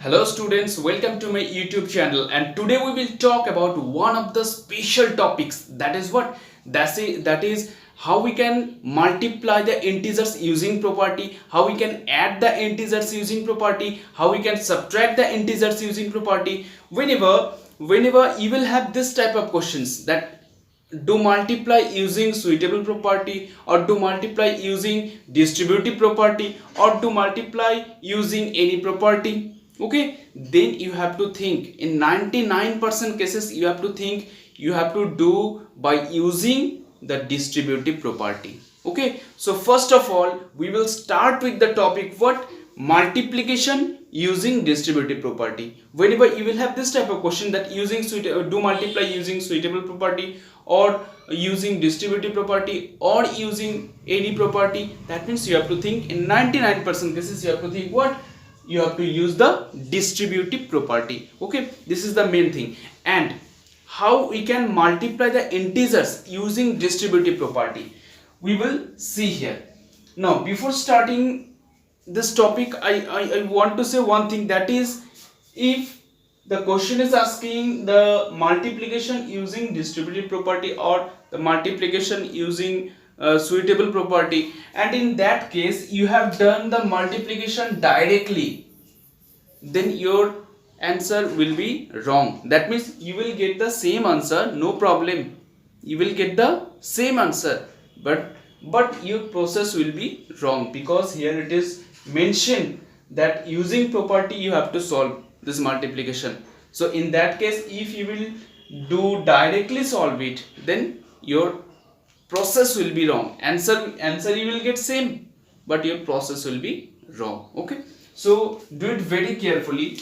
Hello students, welcome to my YouTube channel, and today we will talk about one of the special topics, that is what? That is how we can multiply the integers using property, how we can add the integers using property, how we can subtract the integers using property. Whenever you will have this type of questions, that do multiply using suitable property, or do multiply using distributive property, or do multiply using any property. Okay, then you have to think, in 99% cases you have to think, you have to do by using the distributive property. Okay, so first of all we will start with the topic, what? Multiplication using distributive property. Whenever you will have this type of question, that do multiply using suitable property, or using distributive property, or using any property, that means you have to think, in 99% cases you have to think, what? You have to use the distributive property. Okay, this is the main thing. And how we can multiply the integers using distributive property, we will see here. Now before starting this topic, I want to say one thing, that is, if the question is asking the multiplication using distributive property or the multiplication using suitable property, and in that case you have done the multiplication directly, then your answer will be wrong. That means you will get the same answer, no problem, you will get the same answer, but your process will be wrong, because here it is mentioned that using property you have to solve this multiplication. So in that case, if you will do directly solve it, then your process will be wrong. Answer you will get same, but your process will be wrong. Okay, so do it very carefully.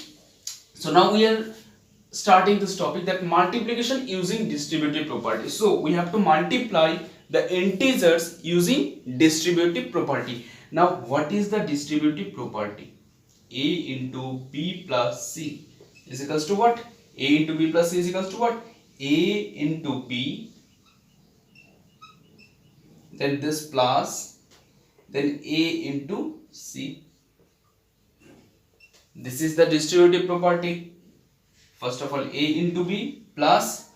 So now we are starting this topic, that multiplication using distributive property. So we have to multiply the integers using distributive property. Now what is the distributive property? A into b plus c is equals to what? A into b plus c is equals to what? A into b, then this plus, then a into c. This is the distributive property. First of all, a into b plus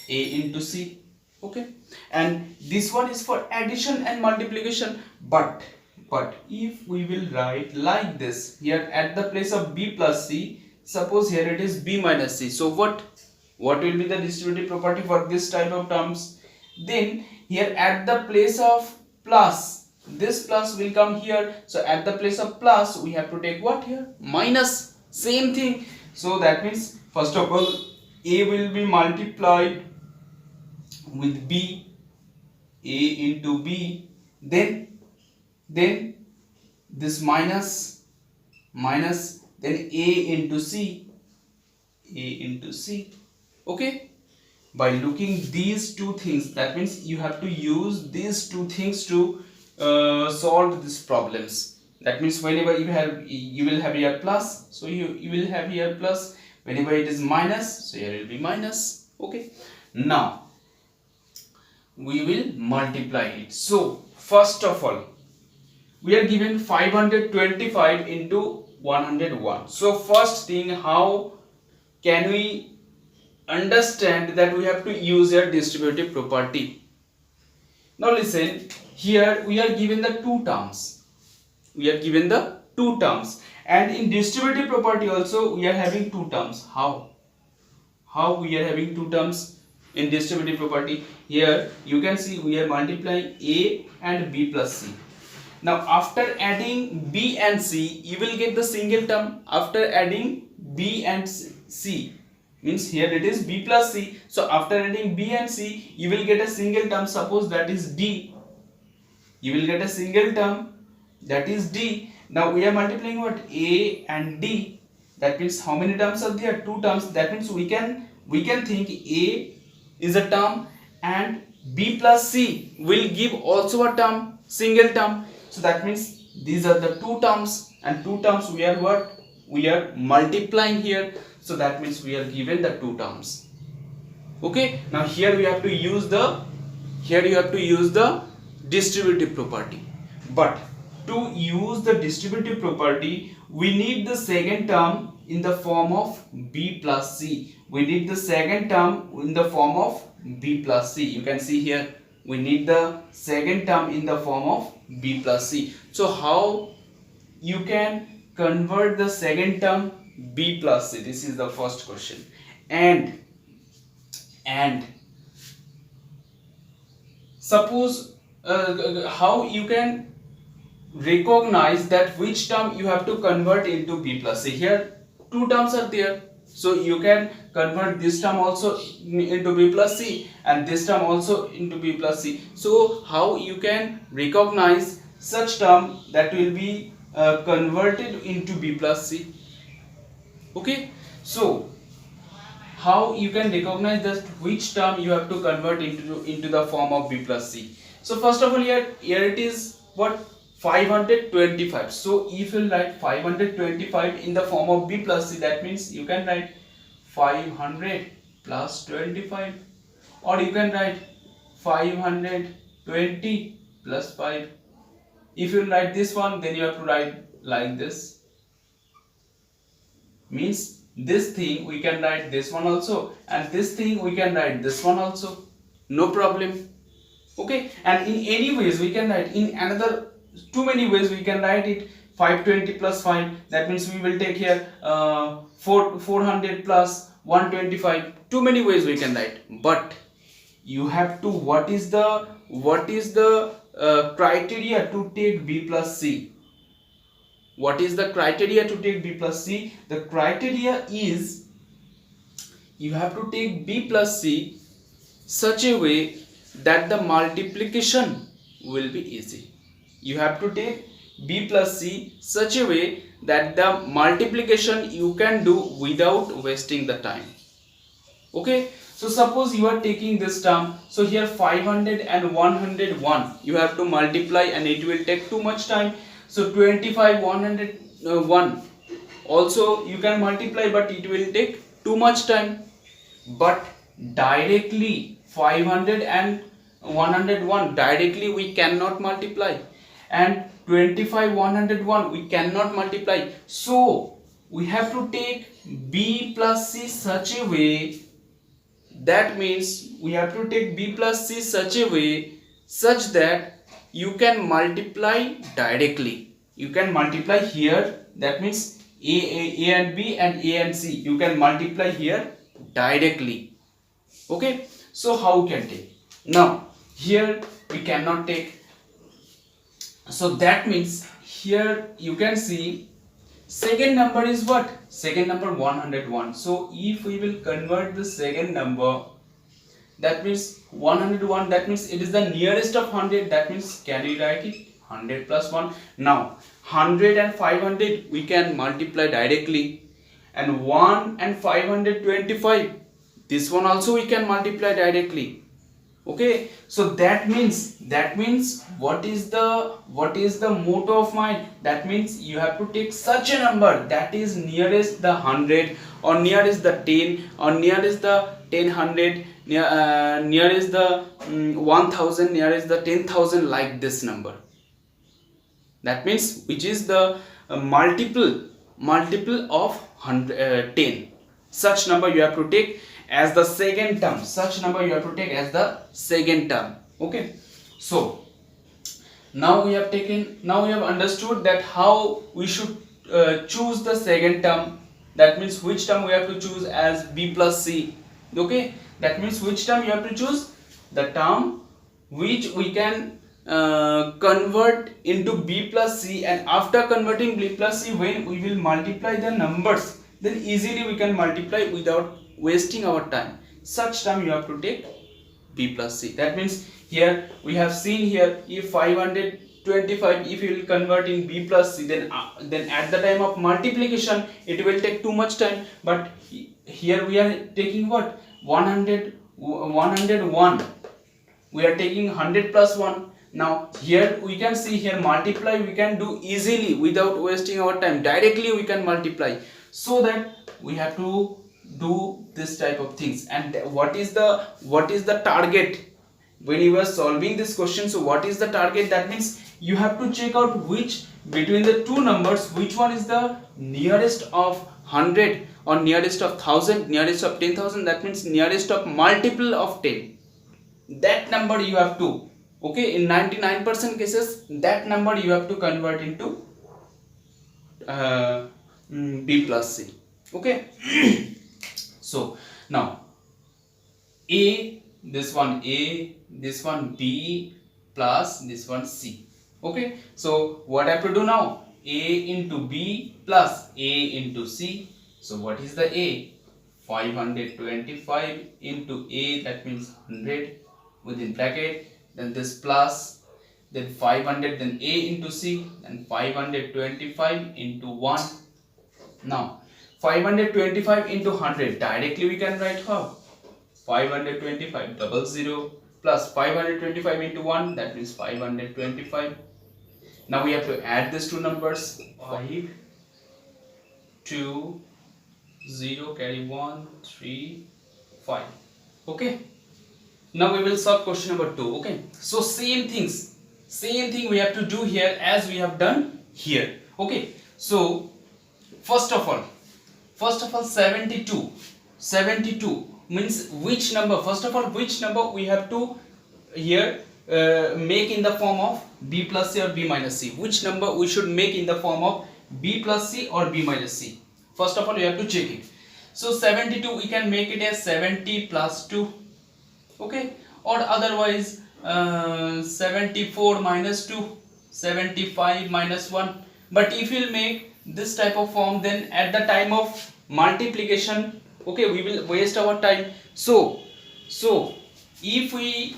a into c. Okay, and this one is for addition and multiplication, but if we will write like this, here at the place of b plus c, suppose here it is b minus c, so what will be the distributive property for this type of terms? Then here at the place of plus, this plus will come here, so at the place of plus we have to take what here? Minus. Same thing. So that means first of all a will be multiplied with b, a into b, then this minus, then a into c, okay. By looking these two things, that means you have to use these two things to solve these problems. That means whenever you will have here plus, so you will have here plus. Whenever it is minus, so here will be minus. Okay, now we will multiply it. So first of all, we are given 525 into 101. So first thing, how can we understand that we have to use a distributive property? Now listen, here we are given the two terms. And in distributive property also we are having two terms. How we are having two terms in distributive property? Here you can see we are multiplying a and b plus c. Now after adding b and c, you will get the single term. After adding b and c, means here it is b plus c, so after adding b and c you will get a single term, suppose that is d. You will get a single term, that is d. Now we are multiplying what? A and d. That means how many terms are there? Two terms. That means we can think a is a term and b plus c will give also a term, single term. So that means these are the two terms, and two terms we are what? We are multiplying here. So that means we are given the two terms. Okay, now here we have to use the distributive property. But to use the distributive property, we need the second term in the form of b plus c. We need the second term in the form of b plus c. You can see here we need the second term in the form of b plus c. So how you can convert the second term b plus c? This is the first question. And suppose how you can recognize that which term you have to convert into b plus c. Here two terms are there, so you can convert this term also into b plus c and this term also into b plus c. So how you can recognize such term that will be converted into b plus c? Okay, so how you can recognize that which term you have to convert into the form of b plus c? So first of all, here it is what, 525. So if you write 525 in the form of b plus c, that means you can write 500 plus 25, or you can write 520 plus 5. If you write this one, then you have to write like this. Means this thing we can write this one also, and this thing we can write this one also, no problem. Okay, and in any ways we can write in another too many ways we can write it. 520 plus 5, that means we will take here 400 plus 125. Too many ways we can write, but you have to, what is the criteria to take b plus c? What is the criteria to take b plus c? The criteria is you have to take b plus c such a way that the multiplication will be easy. You have to take b plus c such a way that the multiplication you can do without wasting the time. Okay, so suppose you are taking this term, so here 500 and 101 you have to multiply and it will take too much time. So 25 101 also you can multiply, but it will take too much time. But directly 500 and 101 directly we cannot multiply, and 25 101 we cannot multiply. So we have to take b plus c such a way, that means we have to take b plus c such a way such that you can multiply directly. You can multiply here, that means a and b and a and c you can multiply here directly. Okay, so how we can take? Now here we cannot take, so that means here you can see second number is what? Second number 101. So if we will convert the second number, that means 101, that means it is the nearest of 100, that means can we write it 100 plus 1. Now 100 and 500 we can multiply directly, and 1 and 525 this one also we can multiply directly. Okay, so that means what is the motto of mine? That means you have to take such a number that is nearest the 100, or nearest the 10, or nearest the 1000, nearest the 1000, nearest the 10,000, like this number. That means which is the multiple of 10. Such number you have to take as the second term. Such number you have to take as the second term. Okay, so now we have understood that how we should choose the second term. That means which term we have to choose as b plus c. Okay, that means which term you have to choose? The term which we can convert into b plus c, and after converting b plus c, when we will multiply the numbers, then easily we can multiply without wasting our time. Such term you have to take b plus c. That means here we have seen here, if 525 if you will convert in b plus c, then at the time of multiplication it will take too much time. But here we are taking what? 101. We are taking 100 plus 1. Now here we can see here multiply we can do easily without wasting our time. Directly we can multiply. So that we have to do this type of things. And what is the target when you are solving this question? So what is the target? That means you have to check out which between the two numbers which one is the nearest of 100 or nearest of 1000, nearest of 10,000, that means nearest of multiple of 10. That number you have to, okay, in 99% cases that number you have to convert into b plus c. Okay. So now a, this one a, this one b plus this one c. Okay, so what I have to do now? A into b plus a into c. So what is the a? 525 into a, that means 100 within bracket, then this plus, then 500, then a into c, then 525 into 1. Now 525 into 100 directly we can write how? 525 00 plus 525 into 1, that means 525. Now we have to add these two numbers, 5 2 0 carry 1 3 5. Okay, now we will solve question number 2. Okay, so same thing we have to do here as we have done here. Okay, so first of all 72 means which number, first of all which number we have to here make in the form of b plus c or b minus c, which number we should make in the form of b plus c or b minus c. First of all you have to check it. So 72 we can make it as 70 plus 2, okay, or otherwise 74 minus 2, 75 minus 1. But if you will make this type of form, then at the time of multiplication, okay, we will waste our time. So if we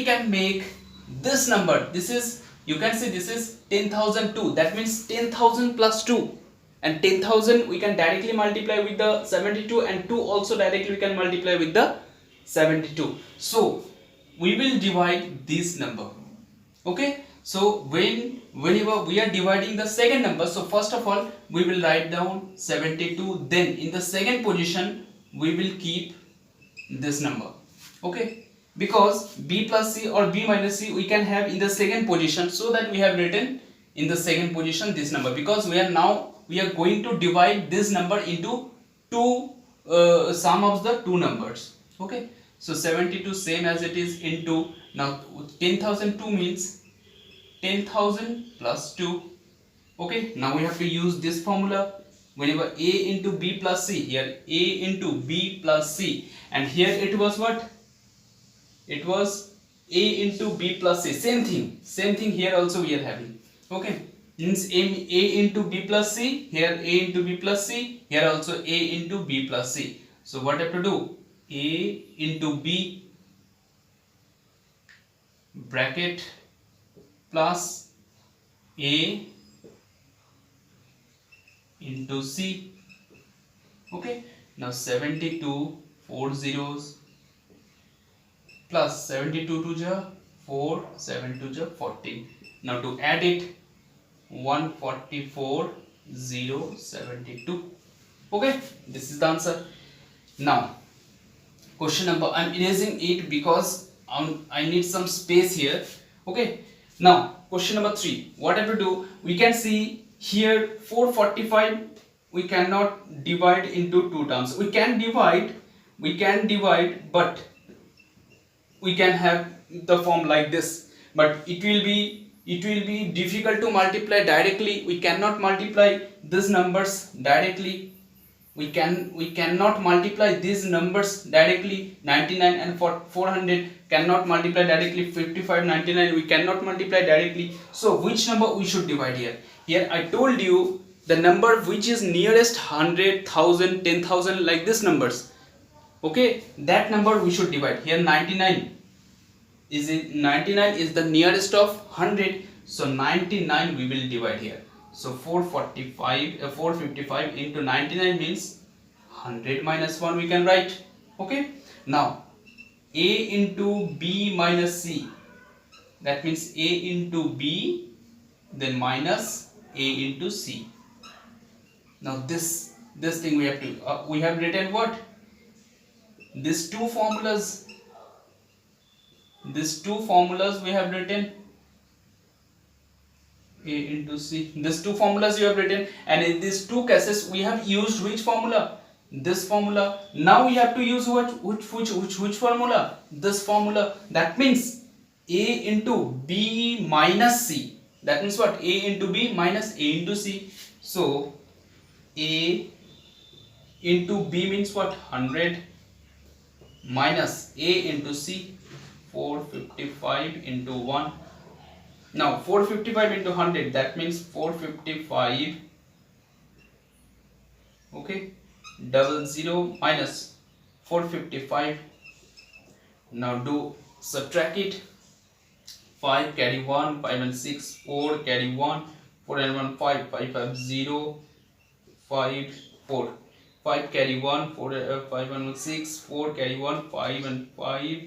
can make this number, this is, you can say this is 10,002, that means 10,000 plus 2, and 10,000 we can directly multiply with the 72, and 2 also directly we can multiply with the 72. So we will divide this number. Okay, so whenever we are dividing the second number, so first of all we will write down 72, then in the second position we will keep this number. Okay, because b plus c or b minus c we can have in the second position, so that we have written in the second position this number, because we are going to divide this number into two sum of the two numbers. Okay, so 72 same as it is into, now 10,002 means 10,000 plus 2. Okay, now we have to use this formula. Whenever a into b plus c, here a into b plus c, and here it was what? It was a into b plus c. Same thing here also we are having. Okay, means a into b plus c, here a into b plus c, here also a into b plus c. So what I have to do? A into b bracket plus a into c. Okay, now 72 4 zeros plus 72 to the 4, 7 to the 14. Now to add it, 144 0 72. Okay, this is the answer. Now question number, I'm erasing it because I need some space here. Okay, now question number 3, what I have to do? We can see here 445 we cannot divide into two terms. We can divide, but we can have the form like this, but it will be difficult to multiply directly. We cannot multiply these numbers directly. We cannot multiply these numbers directly. 99 and 400 cannot multiply directly. 55 99 we cannot multiply directly. So which number we should divide here? Here I told you the number which is nearest 100, 1000, 10,000, like this numbers. Okay, that number we should divide. Here 99 is the nearest of 100, so 99 we will divide here. So 455 into 99 means 100 minus 1 we can write. Okay, now a into b minus c, that means a into b then minus a into c. Now this thing we have to we have written what? These two formulas we have written. A into C. These two formulas you have written, and in these two cases we have used which formula? This formula. Now we have to use which formula? This formula. That means A into B minus C. That means what? A into B minus A into C. So A into B means what? 100 minus A into C, 455 into 1. Now 455 into 100, that means 455, okay, 00 minus 455. Now do subtract it. 5 carry 1, 5 and 6, 4 carry 1, 4 and 1 5, 5 5 0, 5 4, 5 carry 1, 4 5 and 1 6, 4 carry 1, 5 and 5,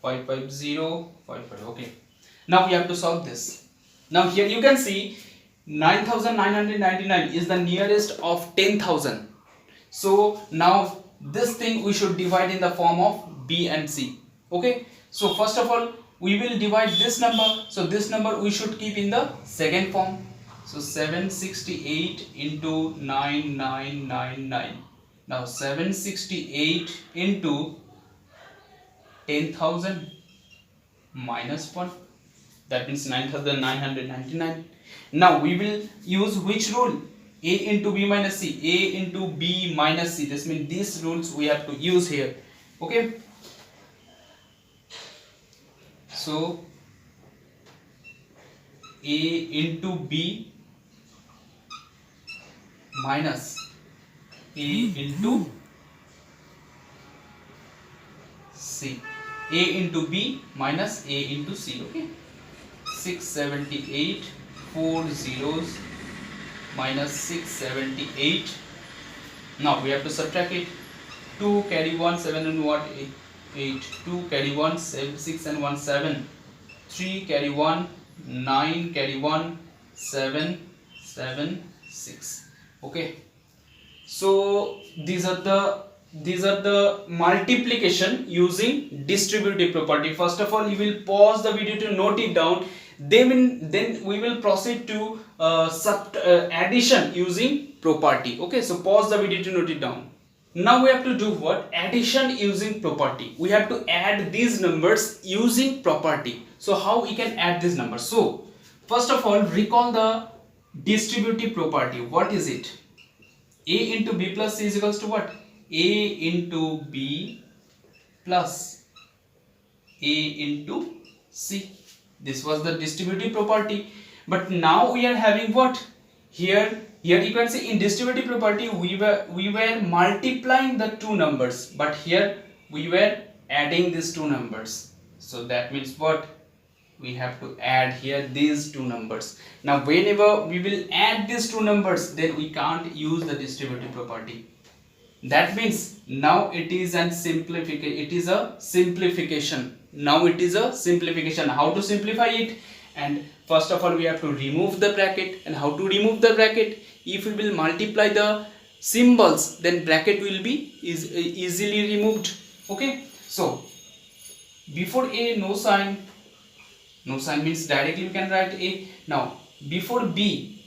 5 5 0, 5 5. Okay, now we have to solve this. Now here you can see 9999 is the nearest of 10,000. So now this thing we should divide in the form of B and C. Okay, so first of all we will divide this number. So this number we should keep in the second form. So 768 into 9999. Now 768 into 10,000 minus 1. That means 9,999. Now we will use which rule? A into B minus C. A into B minus C. This means these rules we have to use here. Okay. So A into B minus A into C. A into B minus A into C. Okay. 678, 4 zeros minus 678. Now we have to subtract it. 2 carry 1, 7 and what? 8. 2 carry 1, 7, 6 and 1 7. 3 carry 1, 9 carry 1, 7, 7, 6. Okay. So these are the multiplication using distributive property. First of all, you will pause the video to note it down. Then we will proceed to addition using property. Okay, so pause the video to note it down. Now we have to do what? Addition using property. We have to add these numbers using property. So how we can add these numbers? So first of all, recall the distributive property. What is it? A into B plus C is equals to what? A into B plus A into C. This was the distributive property. But now we are having what? Here you can see in distributive property we were multiplying the two numbers, but here we were adding these two numbers. So that means what? We have to add here these two numbers. Now whenever we will add these two numbers, then we can't use the distributive property. That means now it is a simplification. Now it is a simplification. How to simplify it? And first of all we have to remove the bracket. And how to remove the bracket? If we will multiply the symbols, then bracket will be easily removed. Okay, so before A, no sign. No sign means directly we can write A. Now before B,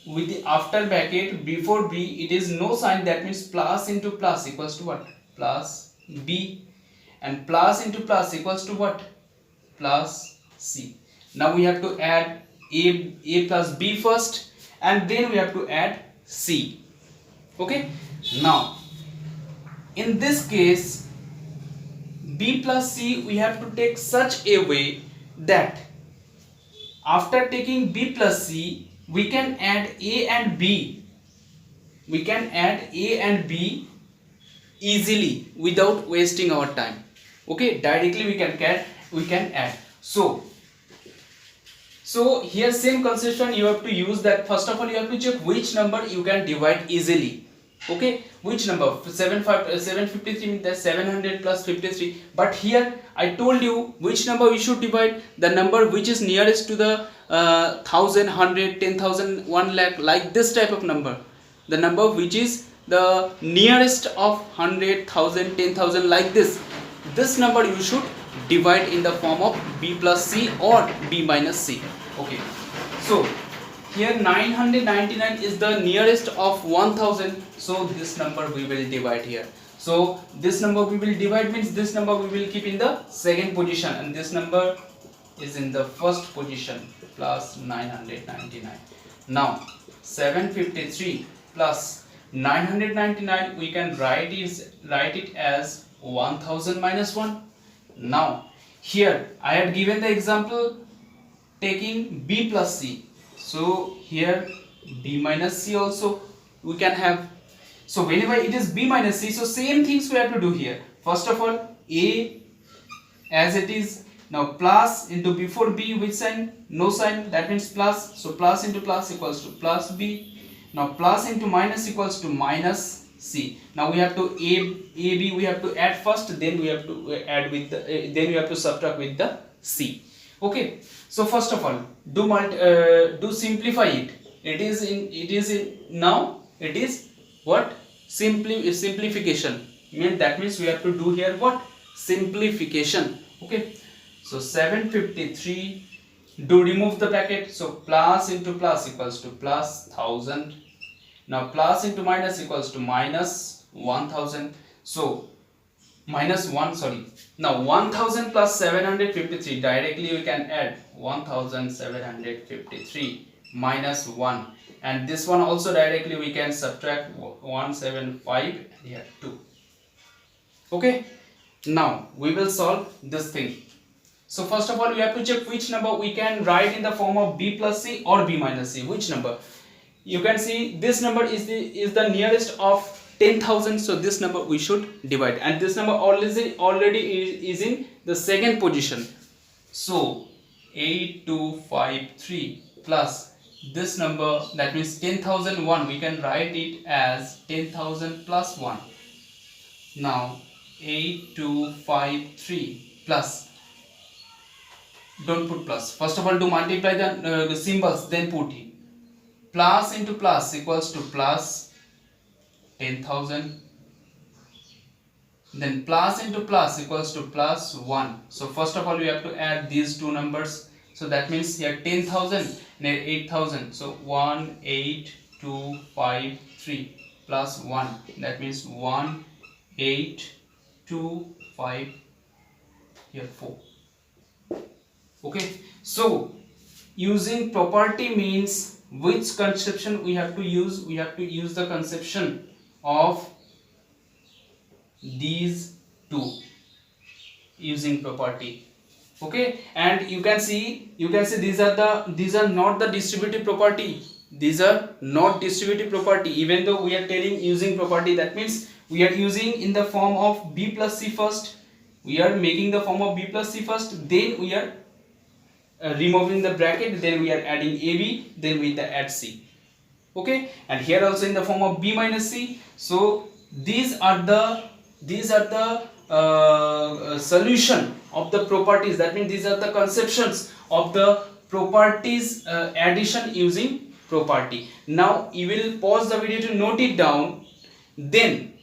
with the after bracket before B, it is no sign. That means plus into plus equals to what? Plus B. And plus into plus equals to what? Plus C. Now we have to add A plus B first, and then we have to add C. Okay. Now in this case, B plus C we have to take such a way that after taking B plus C, we can add A and B. We can add A and B easily without wasting our time. Okay, directly we can add. So here same conception you have to use. That first of all you have to check which number you can divide easily. Okay, which number? 753 means that 700 plus 53. But here I told you which number we should divide. The number which is nearest to the 1000, 100, 10,000, 1 lakh, like this type of number. The number which is the nearest of 100, 1000, 10,000, like this. This number you should divide in the form of B plus C or B minus C. Okay, So here 999 is the nearest of 1000, so this number we will divide here. So this number we will divide means this number we will keep in the second position, and this number is in the first position, plus 999. Now 753 plus 999, we can write it as 1000 minus 1. Now here I had given the example taking b plus c, so here b minus c also we can have. So whenever it is b minus c, so same things we have to do here. First of all, a as it is. Now plus into before b, which sign? No sign, that means plus. So plus into plus equals to plus b. Now plus into minus equals to minus c. Now we have to ab we have to add first, then we have to add with the then we have to subtract with the c. Okay, so first of all do simplify it. It is what? Simplification. That means we have to do here what? Simplification. Okay, so 753, do remove the bracket, so plus into plus equals to plus 1000. Now plus into minus equals to minus 1000. So minus 1, sorry. Now 1000 plus 753, directly we can add 1753 minus 1, and this one also directly we can subtract 175 and here 2. Okay, now we will solve this thing. So first of all, we have to check which number we can write in the form of b plus c or b minus c. Which number? You can see this number is the nearest of 10,000, so this number we should divide, and this number already is in the second position. So 8253 plus this number, that means 10,001, we can write it as 10,000 plus 1. Now 8253 plus, don't put plus, first of all do multiply the symbols, then put it. Plus into plus equals to plus 10,000, then plus into plus equals to plus 1. So first of all we have to add these two numbers, so that means here 10,000 and 8,000, so 18253 plus 1, that means 1825 here 4. Okay, so using property means which conception we have to use? We have to use the conception of these two using property. Okay, and you can see these are not the distributive property. These are not distributive property, even though we are telling using property. That means we are using in the form of b plus c first. We are making the form of b plus c first, then we are removing the bracket, then we are adding ab, then we add c. Okay, and here also in the form of b minus c. So these are the solution of the properties. That means these are the conceptions of the properties addition using property. Now you will pause the video to note it down, then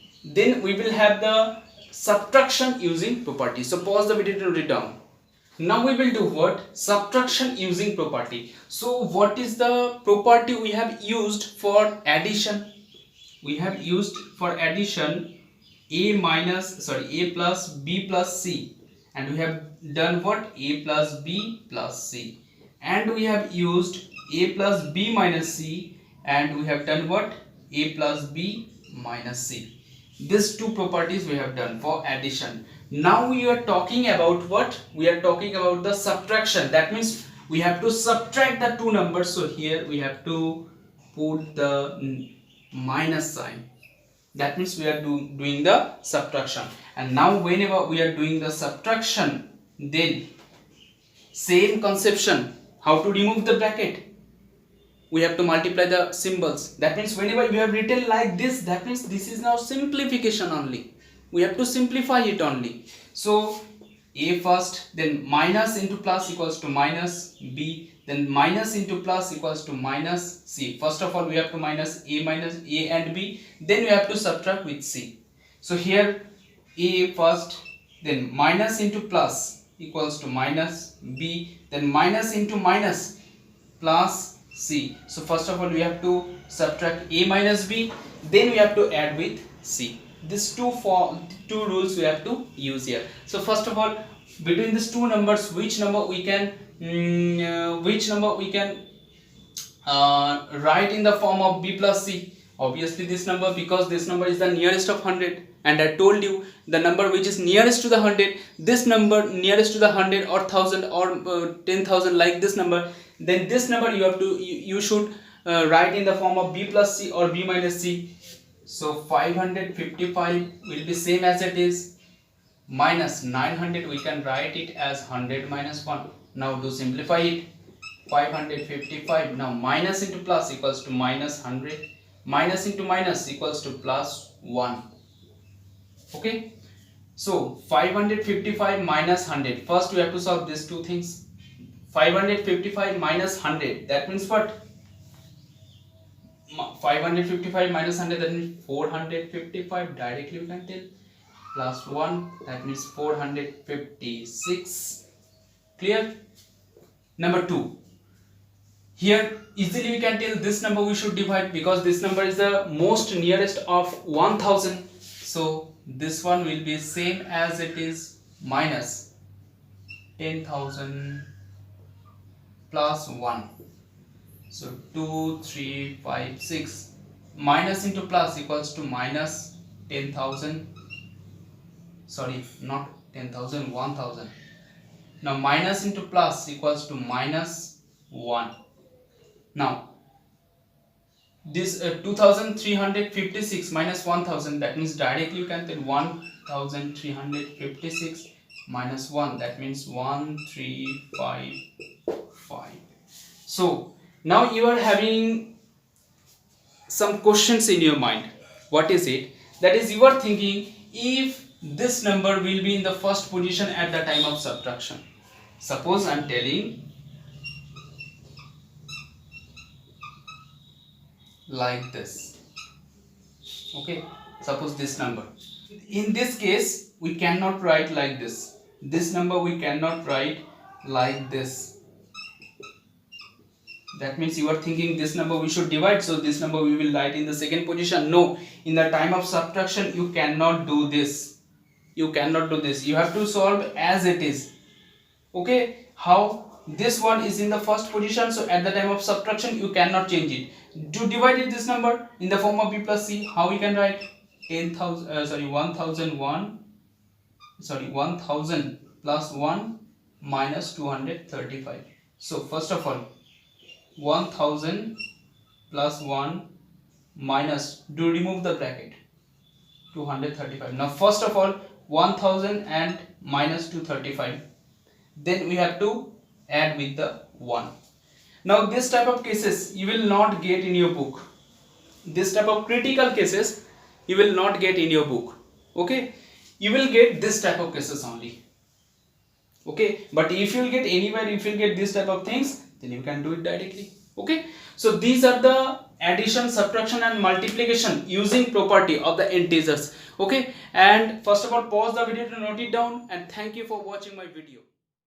we will have the subtraction using property. So pause the video to note it down. Now we will do what? Subtraction using property. So what is the property we have used for addition? We have used for addition a plus b plus c, and we have done what? A plus b plus c, and we have used a plus b minus c, and we have done what? A plus b minus c. These two properties we have done for addition. Now we are talking about what? We are talking about the subtraction. That means we have to subtract the two numbers. So here we have to put the minus sign. That means we are doing the subtraction. And now whenever we are doing the subtraction, then same conception. How to remove the bracket? We have to multiply the symbols. That means whenever we have written like this, that means this is now simplification only. We have to simplify it only. So a first, then minus into plus equals to minus b, then minus into plus equals to minus c. First of all we have to minus a and b, then we have to subtract with c. So here a first, then minus into plus equals to minus b, then minus into minus plus C. So first of all we have to subtract A minus B, then we have to add with C. These two rules we have to use here. So first of all, between these two numbers, which number we can write in the form of B plus C? Obviously this number, because this number is the nearest of 100, and I told you the number which is nearest to the 100, this number nearest to the 100 or 1000 or 10,000, like this number, then this number you should write in the form of B plus C or B minus C. So 555 will be same as it is, minus 900 we can write it as 100 minus 1. Now to simplify it, 555, now minus into plus equals to minus 100, minus into minus equals to plus 1. Okay, so 555 minus 100, first we have to solve these two things. 555 minus 100, that means what? 555 minus 100, that means 455, directly we can tell, plus 1, that means 456. Clear? Number 2, here easily we can tell this number we should divide, because this number is the most nearest of 1000. So this one will be same as it is, minus 10,000 plus 1. So 2, 3, 5, 6, minus into plus equals to minus 10,000, sorry, not 10,000, 1000. Now minus into plus equals to minus 1. Now this 2356 minus 1000, that means directly you can tell 1356 minus 1, that means 1355. So now you are having some questions in your mind. What is it? That is, you are thinking if this number will be in the first position at the time of subtraction. Suppose I am telling like this. Okay, suppose this number. In this case we cannot write like this. This number we cannot write like this. That means you are thinking this number we should divide, so this number we will write in the second position. No, in the time of subtraction you cannot do this. You cannot do this. You have to solve as it is. Okay, how? This one is in the first position, so at the time of subtraction you cannot change it. To divide it, this number in the form of B plus C, how we can write? 1000 plus 1 minus 235. So first of all, 1000 plus 1 minus, do remove the bracket, 235. Now first of all 1000 and minus 235, then we have to add with the 1. Now this type of cases you will not get in your book. This type of critical cases you will not get in your book. Okay, you will get this type of cases only. Okay, but if you will get anywhere, if you will get this type of things, then you can do it directly. Okay, so these are the addition, subtraction and multiplication using property of the integers. Okay, and first of all pause the video to note it down, and thank you for watching my video.